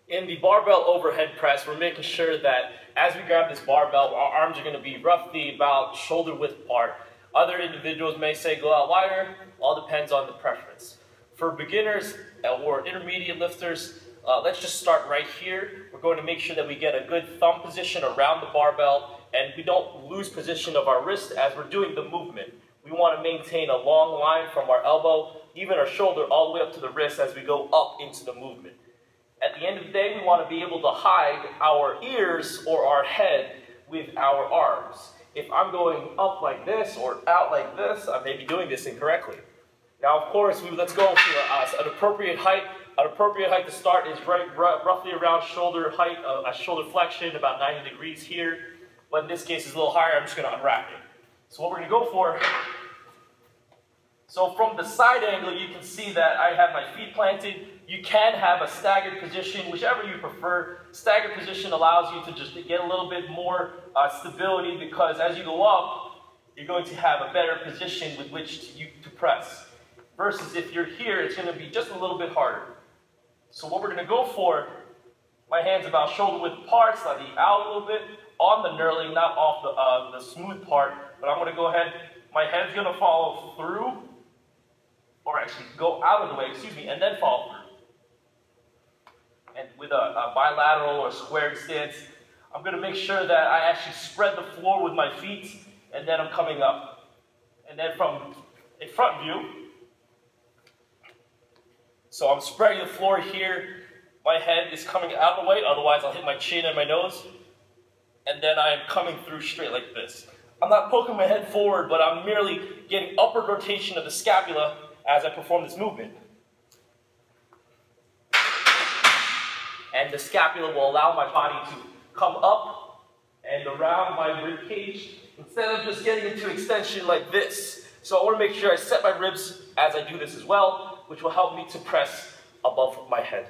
In the barbell overhead press, we're making sure that as we grab this barbell, our arms are going to be roughly about shoulder width apart. Other individuals may say go out wider, all depends on the preference. For beginners or intermediate lifters, let's just start right here. We're going to make sure that we get a good thumb position around the barbell and we don't lose position of our wrist as we're doing the movement. We want to maintain a long line from our elbow, even our shoulder, all the way up to the wrist as we go up into the movement. At the end of the day, we want to be able to hide our ears or our head with our arms. If I'm going up like this or out like this, I may be doing this incorrectly. Now, of course, let's go for an appropriate height. An appropriate height to start is roughly around shoulder height, a shoulder flexion, about 90 degrees here. But in this case, it's a little higher. I'm just going to unwrap it. So what we're going to go for, so from the side angle, you can see that I have my feet planted. You can have a staggered position, whichever you prefer. Staggered position allows you to just get a little bit more stability because as you go up, you're going to have a better position with which to press. Versus if you're here, it's going to be just a little bit harder. So what we're going to go for, my hand's about shoulder width apart, slightly out a little bit, on the knurling, not off the smooth part. But I'm going to go ahead, my head's going to follow through, or actually go out of the way, excuse me, and then follow through. And with a bilateral or squared stance, I'm going to make sure that I actually spread the floor with my feet, and then I'm coming up. And then from a front view, so I'm spreading the floor here, my head is coming out of the way, otherwise I'll hit my chin and my nose, and then I am coming through straight like this. I'm not poking my head forward, but I'm merely getting upward rotation of the scapula as I perform this movement. And the scapula will allow my body to come up and around my rib cage instead of just getting into extension like this. So I want to make sure I set my ribs as I do this as well, which will help me to press above my head.